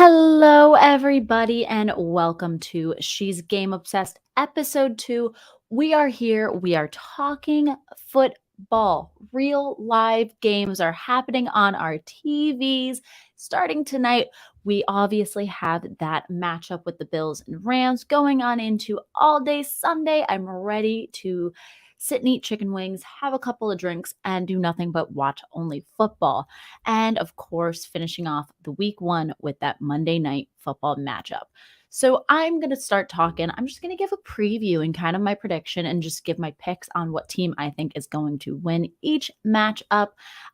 Hello, everybody, and welcome to She's Game Obsessed episode 2. We are here. We are talking football. Real live games are happening on our TVs starting tonight. We obviously have that matchup with the Bills and Rams going on into all day Sunday. I'm ready to sit and eat chicken wings, have a couple of drinks, and do nothing but watch only football. And of course, finishing off the week one with that Monday night football matchup. So I'm going to start talking. I'm just going to give a preview and kind of my prediction and just give my picks on what team I think is going to win each matchup.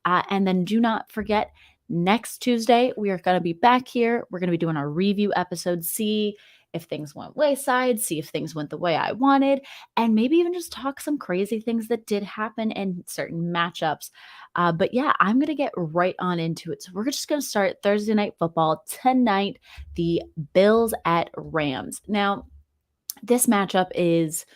And then do not forget, next Tuesday, we are going to be back here. We're going to be doing our review episode, see if things went wayside, see if things went the way I wanted, and maybe even just talk some crazy things that did happen in certain matchups. But yeah, I'm going to get right on into it. So we're just going to start Thursday night football tonight, the Bills at Rams. Now, this matchup is,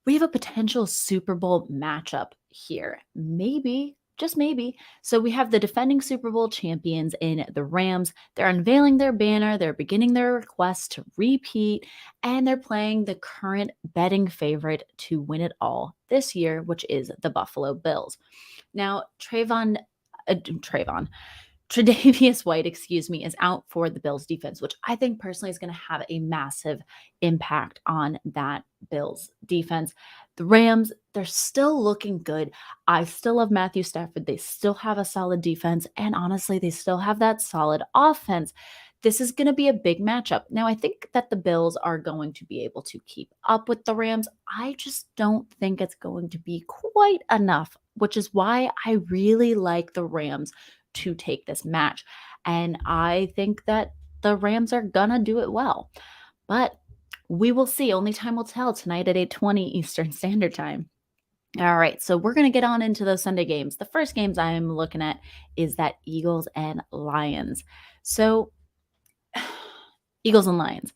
we have a potential Super Bowl matchup here. Maybe, just maybe. So we have the defending Super Bowl champions in the Rams. They're unveiling their banner, they're beginning their request to repeat, and they're playing the current betting favorite to win it all this year, which is the Buffalo Bills. Now, Tre'Davious White, is out for the Bills defense, which I think personally is going to have a massive impact on that Bills defense. The Rams, they're still looking good. I still love Matthew Stafford. They still have a solid defense, and honestly, they still have that solid offense. This is going to be a big matchup. Now, I think that the Bills are going to be able to keep up with the Rams. I just don't think it's going to be quite enough, which is why I really like the Rams to take this match. And I think that the Rams are gonna do it well. But we will see. Only time will tell tonight at 8:20 Eastern Standard Time. All right, so we're going to get on into those Sunday games. The first games I'm looking at is that Eagles and Lions. So, Eagles and Lions.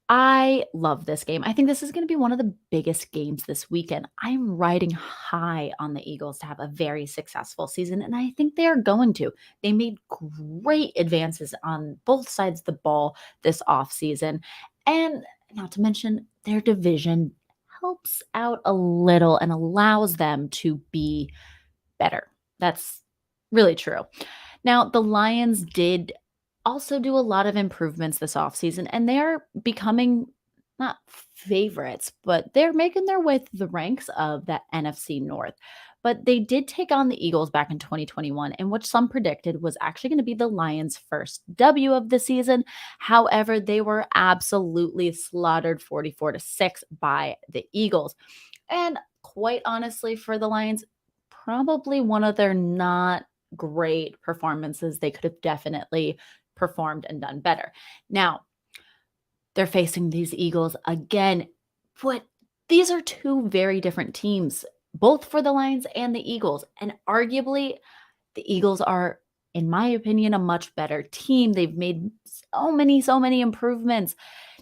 I love this game. I think this is going to be one of the biggest games this weekend. I'm riding high on the Eagles to have a very successful season, and I think they are going to. They made great advances on both sides of the ball this offseason. And not to mention, their division helps out a little and allows them to be better. That's really true. Now, the Lions did also do a lot of improvements this offseason, and they're becoming not favorites, but they're making their way through the ranks of that NFC North. But they did take on the Eagles back in 2021, and which some predicted was actually going to be the Lions' first W of the season. However, they were absolutely slaughtered 44-6 by the Eagles. And quite honestly, for the Lions, probably one of their not great performances. They could have definitely performed and done better. Now, they're facing these Eagles again. But these are two very different teams, both for the Lions and the Eagles. And arguably, the Eagles are, in my opinion, a much better team. They've made so many improvements.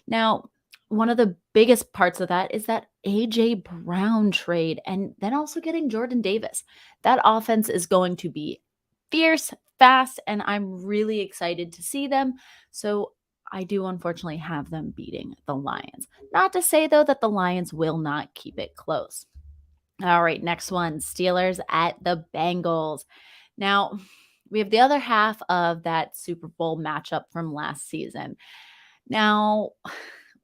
Now, one of the biggest parts of that is that AJ Brown trade and then also getting Jordan Davis. That offense is going to be fierce, fast, and I'm really excited to see them. So I do unfortunately have them beating the Lions. Not to say, though, that the Lions will not keep it close. All right, next one, Steelers at the Bengals. Now, we have the other half of that Super Bowl matchup from last season. Now,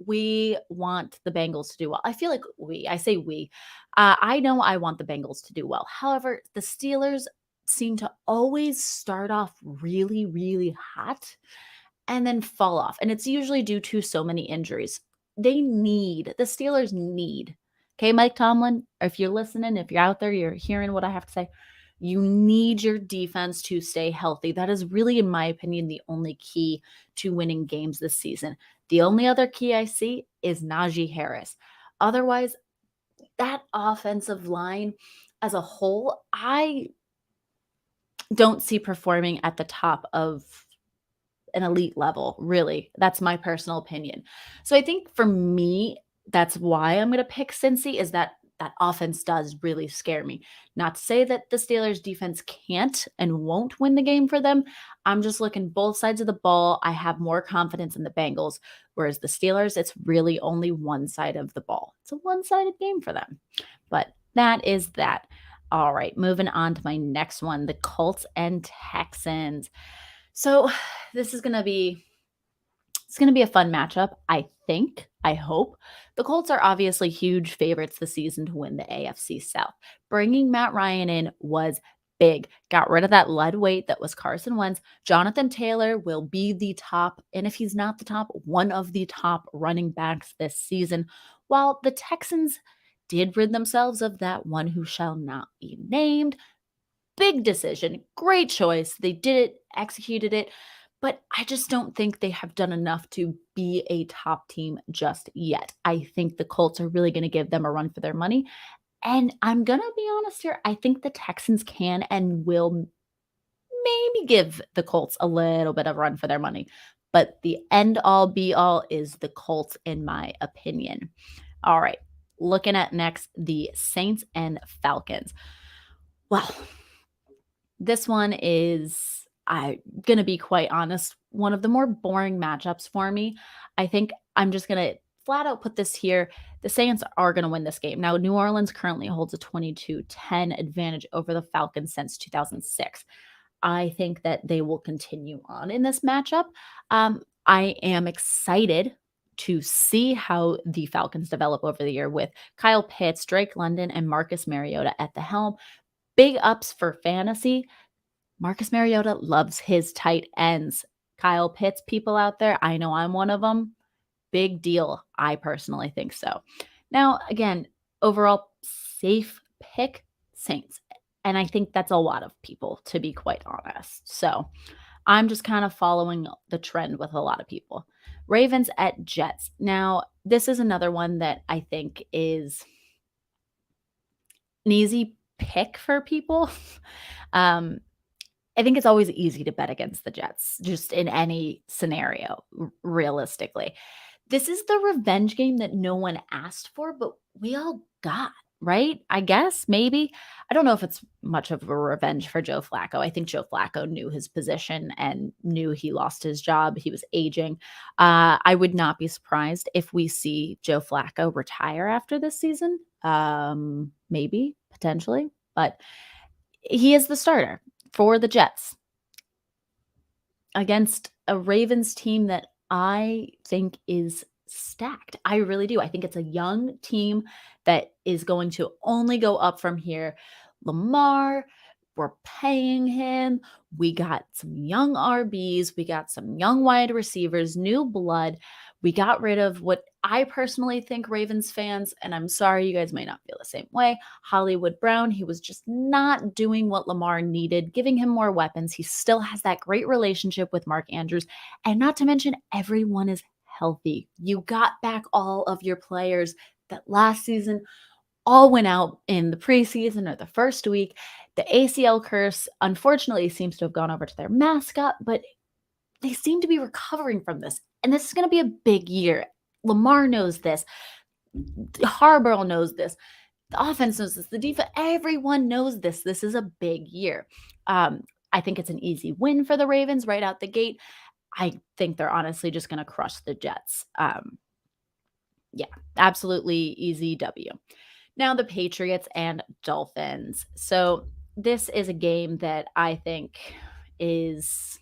we want the Bengals to do well. I feel like I say we. I know I want the Bengals to do well. However, the Steelers seem to always start off really, really hot and then fall off. And it's usually due to so many injuries. The Steelers need, okay, Mike Tomlin, if you're listening, if you're out there, you're hearing what I have to say, you need your defense to stay healthy. That is really, in my opinion, the only key to winning games this season. The only other key I see is Najee Harris. Otherwise, that offensive line as a whole, I don't see performing at the top of an elite level, really. That's my personal opinion. So I think for me, that's why I'm going to pick Cincy, is that that offense does really scare me. Not to say that the Steelers defense can't and won't win the game for them. I'm just looking both sides of the ball. I have more confidence in the Bengals, whereas the Steelers, it's really only one side of the ball. It's a one-sided game for them. But that is that. All right, moving on to my next one, the Colts and Texans. So this is going to be it's going to be a fun matchup, I think. I hope. The Colts are obviously huge favorites this season to win the AFC South. Bringing Matt Ryan in was big. Got rid of that lead weight that was Carson Wentz. Jonathan Taylor will be the top, and if he's not the top, one of the top running backs this season. While the Texans did rid themselves of that one who shall not be named. Big decision, great choice. They did it, executed it, but I just don't think they have done enough to be a top team just yet. I think the Colts are really going to give them a run for their money. And I'm going to be honest here, I think the Texans can and will maybe give the Colts a little bit of a run for their money. But the end all be all is the Colts, in my opinion. All right, looking at next the Saints and Falcons. Well, this one is, I'm going to be quite honest, one of the more boring matchups for me. I think I'm just going to flat out put this here. The Saints are going to win this game. Now, New Orleans currently holds a 22-10 advantage over the Falcons since 2006. I think that they will continue on in this matchup. I am excited to see how the Falcons develop over the year with Kyle Pitts, Drake London, and Marcus Mariota at the helm. Big ups for fantasy. Marcus Mariota loves his tight ends. Kyle Pitts, people out there, I know I'm one of them. Big deal. I personally think so. Now, again, overall safe pick, Saints. And I think that's a lot of people, to be quite honest. So I'm just kind of following the trend with a lot of people. Ravens at Jets. Now, this is another one that I think is an easy pick for people. I think it's always easy to bet against the Jets, just in any scenario, realistically. This is the revenge game that no one asked for, but we all got, right? I guess, maybe. I don't know if it's much of a revenge for Joe Flacco. I think Joe Flacco knew his position and knew he lost his job. He was aging. I would not be surprised if we see Joe Flacco retire after this season. Maybe, potentially, but he is the starter for the Jets against a Ravens team that I think is stacked. I really do. I think it's a young team that is going to only go up from here. Lamar, we're paying him. We got some young RBs. We got some young wide receivers, new blood. We got rid of what I personally think Ravens fans, and I'm sorry you guys might not feel the same way, Hollywood Brown. He was just not doing what Lamar needed, giving him more weapons. He still has that great relationship with Mark Andrews. And not to mention, everyone is healthy. You got back all of your players that last season all went out in the preseason or the first week. The ACL curse, unfortunately, seems to have gone over to their mascot, but they seem to be recovering from this. And this is going to be a big year. Lamar knows this. Harbaugh knows this. The offense knows this. The defense, everyone knows this. This is a big year. I think it's an easy win for the Ravens right out the gate. I think they're honestly just going to crush the Jets. Yeah, absolutely easy W. Now the Patriots and Dolphins. So this is a game that I think is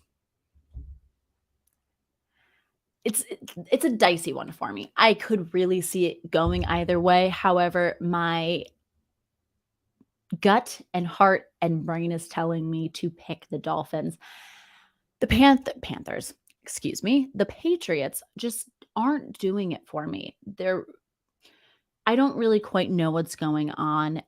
it's a dicey one for me. I could really see it going either way. However, my gut and heart and brain is telling me to pick the Dolphins. The Panthers, excuse me, the Patriots just aren't doing it for me. I don't really quite know what's going on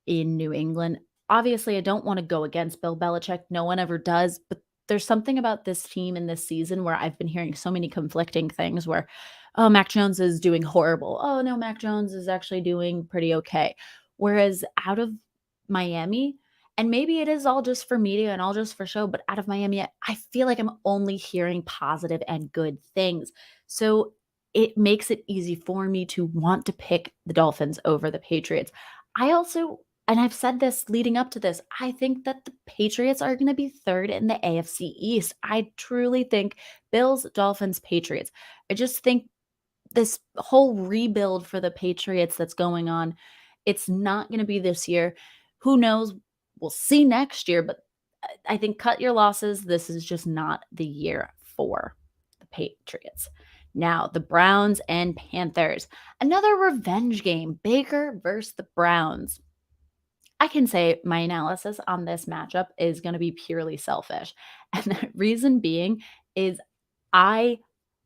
in New England. Obviously, I don't want to go against Bill Belichick. No one ever does, but there's something about this team in this season where I've been hearing so many conflicting things where, oh, Mac Jones is doing horrible. Oh, no, Mac Jones is actually doing pretty okay. Whereas out of Miami, and maybe it is all just for media and all just for show, but out of Miami, I feel like I'm only hearing positive and good things. So it makes it easy for me to want to pick the Dolphins over the Patriots. I also, and I've said this leading up to this, I think that the Patriots are going to be third in the AFC East. I truly think Bills, Dolphins, Patriots. I just think this whole rebuild for the Patriots that's going on, it's not going to be this year. Who knows? We'll see next year, but I think cut your losses. This is just not the year for the Patriots. Now, the Browns and Panthers. Another revenge game. Baker versus the Browns. I can say my analysis on this matchup is going to be purely selfish. And the reason being is I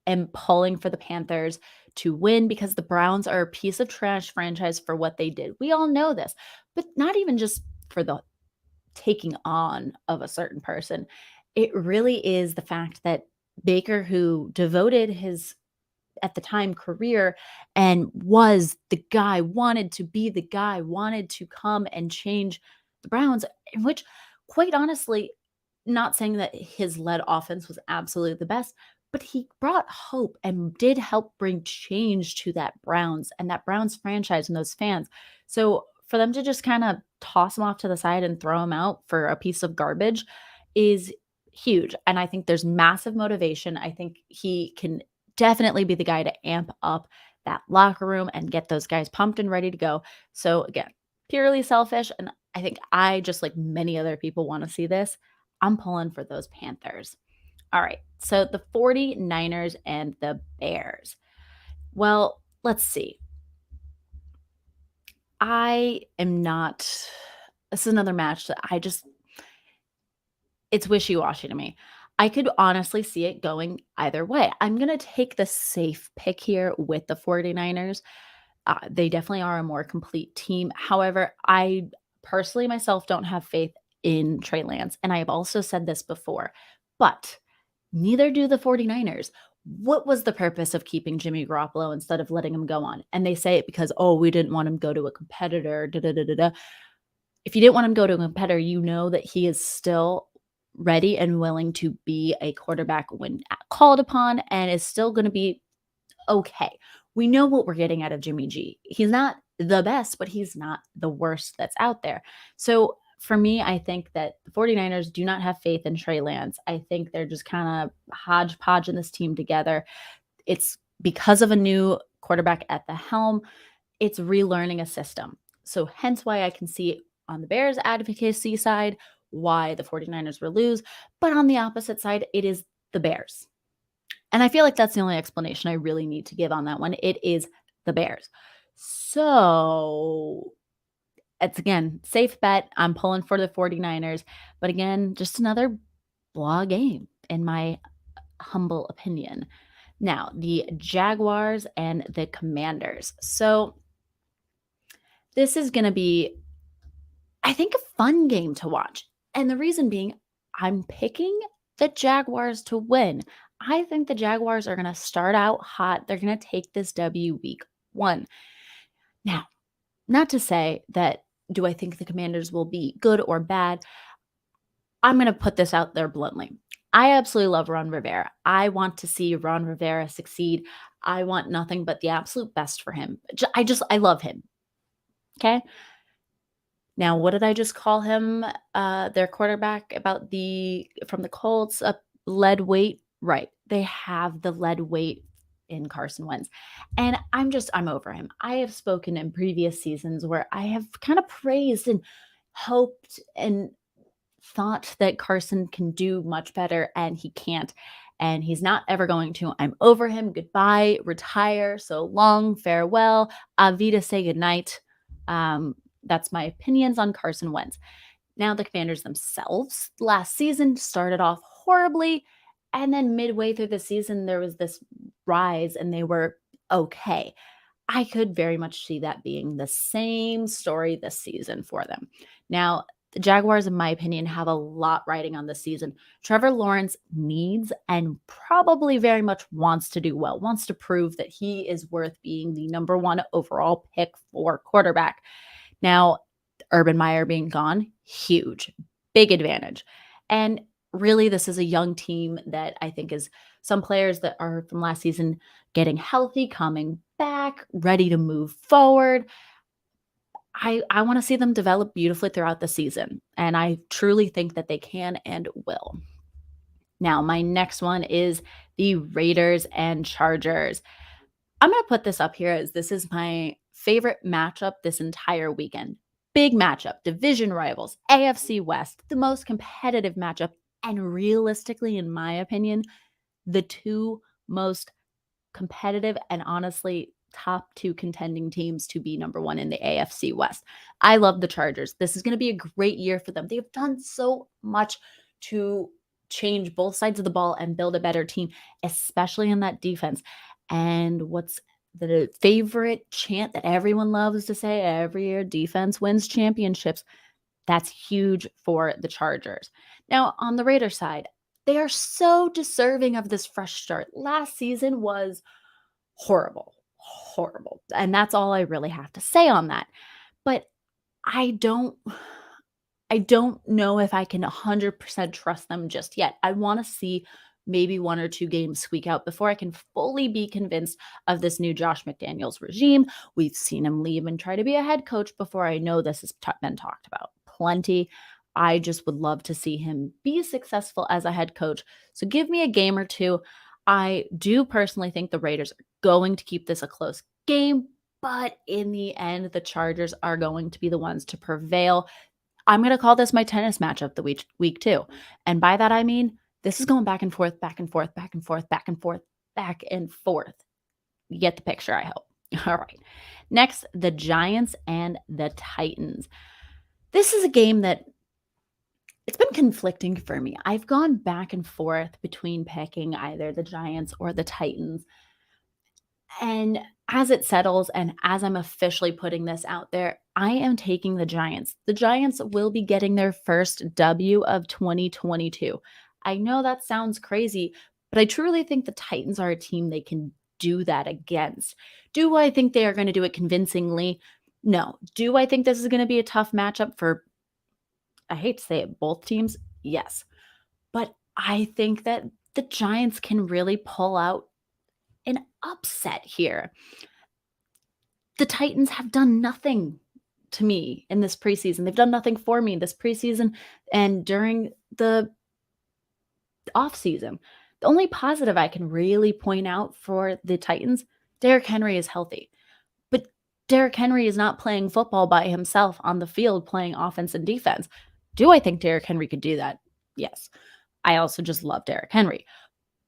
am pulling for the Panthers to win because the Browns are a piece of trash franchise for what they did. We all know this, but not even just for the taking on of a certain person. It really is the fact that Baker, who devoted his at the time career and was the guy, wanted to be the guy, wanted to come and change the Browns, in which, quite honestly, not saying that his led offense was absolutely the best, but he brought hope and did help bring change to that Browns and that Browns franchise and those fans. So for them to just kind of toss him off to the side and throw him out for a piece of garbage is huge. And I think there's massive motivation. I think he can definitely be the guy to amp up that locker room and get those guys pumped and ready to go. So again, purely selfish. And I think I, just like many other people, want to see this. I'm pulling for those Panthers. All right. So the 49ers and the Bears. Well, let's see. I am not, this is another match that it's wishy-washy to me. I could honestly see it going either way. I'm going to take the safe pick here with the 49ers. They definitely are a more complete team. However, I personally myself don't have faith in Trey Lance. And I have also said this before, but neither do the 49ers. What was the purpose of keeping Jimmy Garoppolo instead of letting him go on? And they say it because, oh, we didn't want him to go to a competitor. Da, da, da, da, da. If you didn't want him to go to a competitor, you know that he is still ready and willing to be a quarterback when called upon and is still going to be okay. We know what we're getting out of Jimmy G. He's not the best, but he's not the worst that's out there. So for me, I think that the 49ers do not have faith in Trey Lance. I think they're just kind of hodgepodging this team together. It's because of a new quarterback at the helm. It's relearning a system. So hence why I can see on the Bears advocacy side why the 49ers will lose. But on the opposite side, it is the Bears. And I feel like that's the only explanation I really need to give on that one. It is the Bears. So it's again, safe bet. I'm pulling for the 49ers. But again, just another blah game, in my humble opinion. Now, the Jaguars and the Commanders. So this is going to be, I think, a fun game to watch. And the reason being, I'm picking the Jaguars to win. I think the Jaguars are going to start out hot. They're going to take this W week 1. Now, not to say that do I think the Commanders will be good or bad. I'm going to put this out there bluntly. I absolutely love Ron Rivera. I want to see Ron Rivera succeed. I want nothing but the absolute best for him. I love him. Okay. Now, what did I just call him? Their quarterback from the Colts, lead weight. Right. They have the lead weight in Carson Wentz. And I'm over him. I have spoken in previous seasons where I have kind of praised and hoped and thought that Carson can do much better, and he can't. And he's not ever going to. I'm over him. Goodbye. Retire. So long. Farewell. Avita, say goodnight. That's my opinions on Carson Wentz. Now, the Commanders themselves last season started off horribly. And then midway through the season, there was this rise and they were okay. I could very much see that being the same story this season for them. Now, the Jaguars, in my opinion, have a lot riding on this season. Trevor Lawrence needs and probably very much wants to do well, wants to prove that he is worth being the number 1 overall pick for quarterback. Now, Urban Meyer being gone, huge, big advantage. And really, this is a young team that I think is some players that are from last season getting healthy, coming back, ready to move forward. I want to see them develop beautifully throughout the season, and I truly think that they can and will. Now, my next one is the Raiders and Chargers. I'm going to put this up here as this is my favorite matchup this entire weekend. Big matchup, division rivals, AFC West, the most competitive matchup, and realistically, in my opinion, the two most competitive and honestly top two contending teams to be number one in the AFC West. I love the Chargers. This is going to be a great year for them. They've done so much to change both sides of the ball and build a better team, especially in that defense. And what's the favorite chant that everyone loves to say every year? Defense wins championships. That's huge for the Chargers. Now, on the Raiders side, they are so deserving of this fresh start. Last season was horrible, horrible. And that's all I really have to say on that. But I don't I don't know if I can 100% trust them just yet. I want to see maybe one or two games squeak out before I can fully be convinced of this new Josh McDaniels regime. We've seen him leave and try to be a head coach before. I know this has been talked about plenty. I just would love to see him be successful as a head coach. So give me a game or two. I do personally think the Raiders are going to keep this a close game, but in the end, the Chargers are going to be the ones to prevail. I'm going to call this my tennis matchup the week 2. And by that, I mean, this is going back and forth, back and forth, back and forth, back and forth, back and forth. You get the picture, I hope. All right. Next, the Giants and the Titans. This is a game that it's been conflicting for me. I've gone back and forth between picking either the Giants or the Titans. And as it settles and as I'm officially putting this out there, I am taking the Giants. The Giants will be getting their first W of 2022. I know that sounds crazy, but I truly think the Titans are a team they can do that against. Do I think they are going to do it convincingly? No. Do I think this is going to be a tough matchup for, I hate to say it, both teams? Yes. But I think that the Giants can really pull out an upset here. The Titans have done nothing to me in this preseason. They've done nothing for me this preseason and during the offseason. The only positive I can really point out for the Titans, Derrick Henry is healthy. But Derrick Henry is not playing football by himself on the field playing offense and defense. Do I think Derrick Henry could do that? Yes. I also just love Derrick Henry.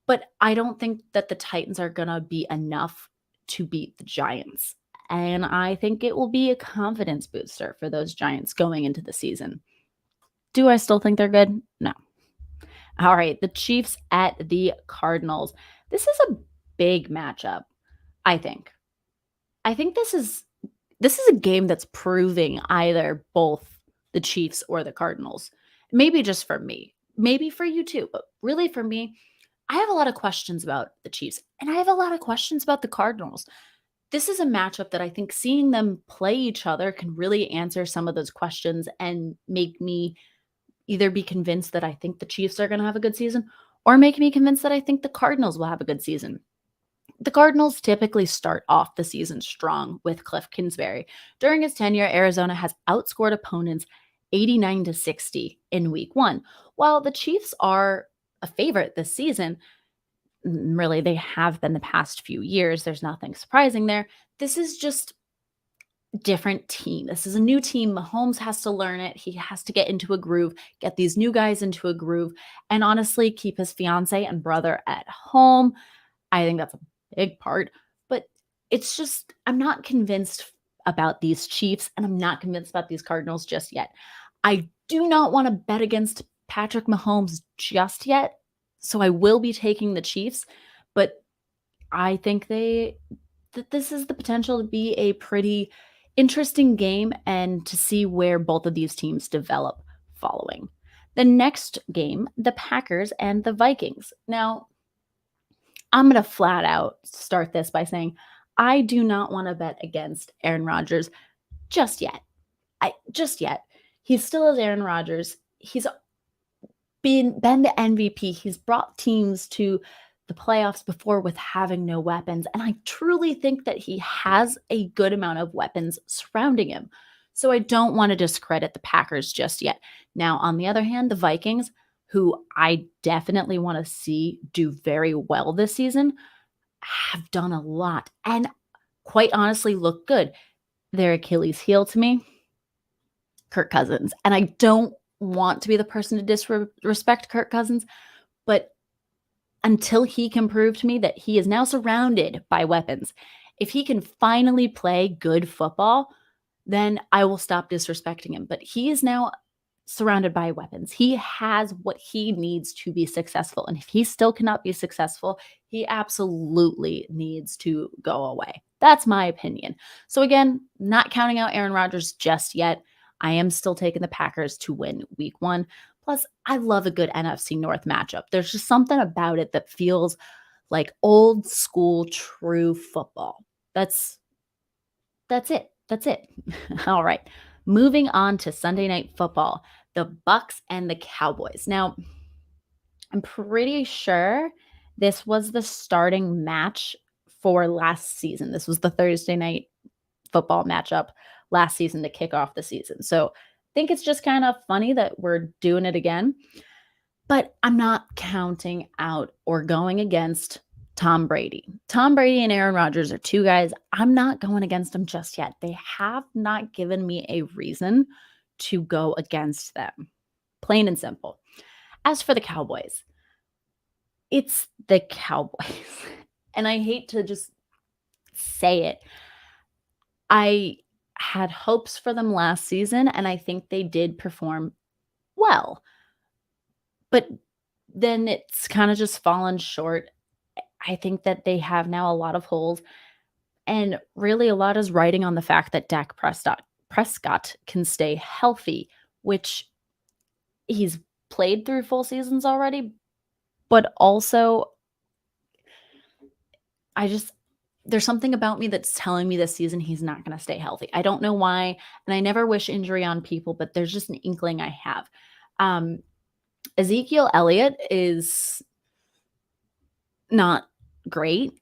But I don't think that the Titans are going to be enough to beat the Giants. And I think it will be a confidence booster for those Giants going into the season. Do I still think they're good? No. All right, the Chiefs at the Cardinals. This is a big matchup, I think. I think this is a game that's proving either both the Chiefs or the Cardinals. Maybe just for me. Maybe for you too, but really for me, I have a lot of questions about the Chiefs, and I have a lot of questions about the Cardinals. This is a matchup that I think seeing them play each other can really answer some of those questions and make me either be convinced that I think the Chiefs are going to have a good season or make me convinced that I think the Cardinals will have a good season. The Cardinals typically start off the season strong with Cliff Kingsbury. During his tenure, Arizona has outscored opponents 89-60 in week 1. While the Chiefs are a favorite this season, really they have been the past few years. There's nothing surprising there. This is just different team. This is a new team. Mahomes has to learn it. He has to get into a groove, get these new guys into a groove, and honestly keep his fiance and brother at home. I think that's a big part, but it's just I'm not convinced about these Chiefs and I'm not convinced about these Cardinals just yet. I do not want to bet against Patrick Mahomes just yet, so I will be taking the Chiefs, but I think that this is the potential to be a pretty interesting game and to see where both of these teams develop following. The next game, the Packers and the Vikings. Now, I'm going to flat out start this by saying I do not want to bet against Aaron Rodgers just yet. Just yet. He still is Aaron Rodgers. He's been the MVP. He's brought teams to the playoffs before with having no weapons. And I truly think that he has a good amount of weapons surrounding him. So I don't want to discredit the Packers just yet. Now, on the other hand, the Vikings, who I definitely want to see do very well this season, have done a lot and quite honestly look good. Their Achilles heel to me, Kirk Cousins. And I don't want to be the person to disrespect Kirk Cousins, but until he can prove to me that he is now surrounded by weapons, if he can finally play good football, then I will stop disrespecting him. But he is now surrounded by weapons. He has what he needs to be successful. And if he still cannot be successful, he absolutely needs to go away. That's my opinion. So, again, not counting out Aaron Rodgers just yet. I am still taking the Packers to win week one. Plus, I love a good NFC North matchup. There's just something about it that feels like old school true football. That's it. That's it. All right. Moving on to Sunday Night Football, the Bucks and the Cowboys. Now, I'm pretty sure this was the starting match for last season. This was the Thursday Night Football matchup last season to kick off the season. So, I think it's just kind of funny that we're doing it again. But I'm not counting out or going against Tom Brady. Tom Brady and Aaron Rodgers are two guys. I'm not going against them just yet. They have not given me a reason to go against them. Plain and simple. As for the Cowboys, it's the Cowboys. And I hate to just say it. I had hopes for them last season, and I think they did perform well. But then it's kind of just fallen short. I think that they have now a lot of holes, and really a lot is riding on the fact that Dak Prescott can stay healthy, which he's played through full seasons already, but also there's something about me that's telling me this season he's not going to stay healthy. I don't know why, and I never wish injury on people, but there's just an inkling I have. Ezekiel Elliott is not great.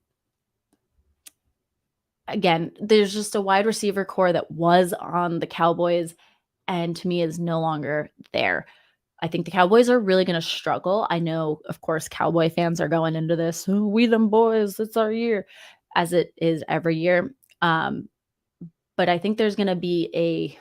Again, there's just a wide receiver core that was on the Cowboys and to me is no longer there. I think the Cowboys are really going to struggle. I know, of course, Cowboy fans are going into this, "Oh, we them boys, it's our year," as it is every year. But I think there's going to be a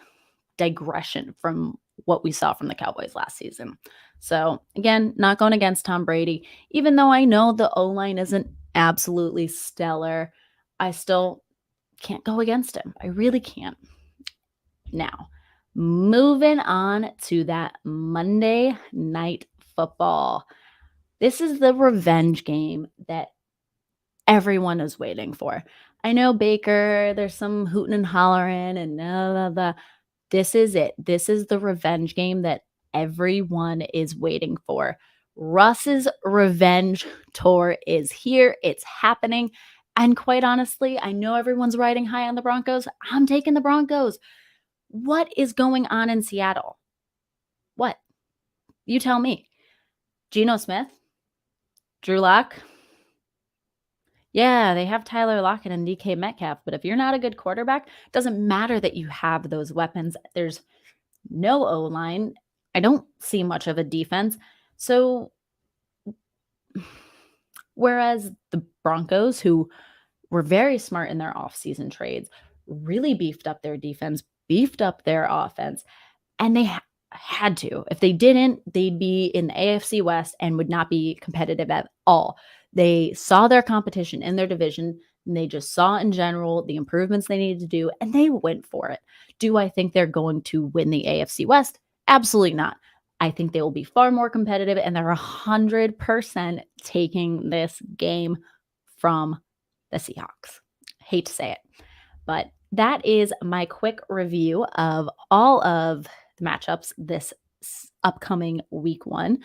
digression from what we saw from the Cowboys last season. So, again, not going against Tom Brady. Even though I know the O-line isn't absolutely stellar, I still can't go against him. I really can't. Now, moving on to that Monday Night Football. This is the revenge game that everyone is waiting for. I know Baker, there's some hooting and hollering and blah, blah, blah. This is it. This is the revenge game that everyone is waiting for. Russ's revenge tour is here. It's happening. And quite honestly, I know everyone's riding high on the Broncos. I'm taking the Broncos. What is going on in Seattle? What? You tell me. Geno Smith? Drew Lock? Yeah, they have Tyler Lockett and DK Metcalf, but if you're not a good quarterback, it doesn't matter that you have those weapons. There's no O-line. I don't see much of a defense. So, whereas the Broncos, who were very smart in their offseason trades, really beefed up their defense, beefed up their offense, and they had to. If they didn't, they'd be in the AFC West and would not be competitive at all. They saw their competition in their division, and they just saw in general the improvements they needed to do, and they went for it. Do I think they're going to win the AFC West? Absolutely not. I think they will be far more competitive, and they're 100% taking this game from the Seahawks. Hate to say it, but that is my quick review of all of the matchups this upcoming week one.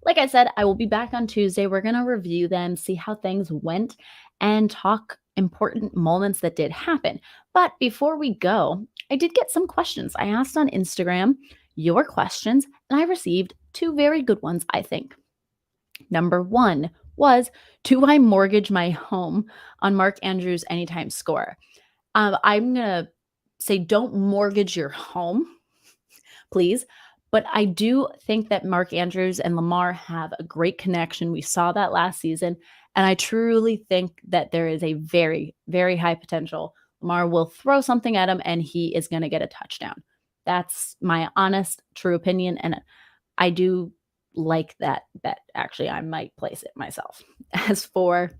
Like I said, I will be back on Tuesday. We're going to review them, see how things went, and talk important moments that did happen. But before we go, I did get some questions. I asked on Instagram your questions, and I received two very good ones, I think. Number one was, do I mortgage my home on Mark Andrews' anytime score? I'm going to say don't mortgage your home, please. But I do think that Mark Andrews and Lamar have a great connection. We saw that last season. And I truly think that there is a very, very high potential. Lamar will throw something at him and he is going to get a touchdown. That's my honest, true opinion. And I do like that bet. Actually, I might place it myself. As for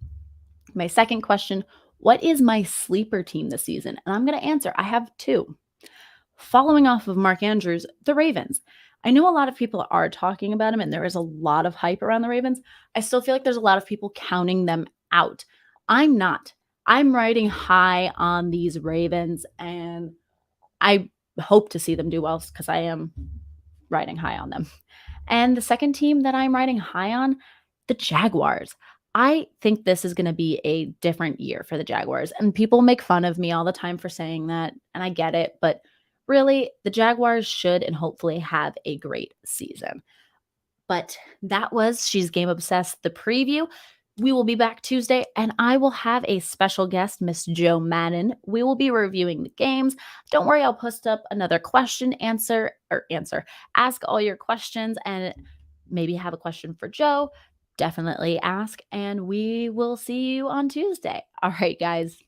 my second question, what is my sleeper team this season? And I'm going to answer. I have two. Following off of Mark Andrews, the Ravens. I know a lot of people are talking about him and there is a lot of hype around the Ravens. I still feel like there's a lot of people counting them out. I'm not. I'm riding high on these Ravens and I hope to see them do well because I am riding high on them. And the second team that I'm riding high on, the Jaguars. I think this is going to be a different year for the Jaguars. And people make fun of me all the time for saying that. And I get it. But really, the Jaguars should and hopefully have a great season. But that was She's Game Obsessed, the preview. We will be back Tuesday, and I will have a special guest, Miss Joe Madden. We will be reviewing the games. Don't worry, I'll post up another question, ask all your questions, and maybe have a question for Joe. Definitely ask, and we will see you on Tuesday. All right, guys.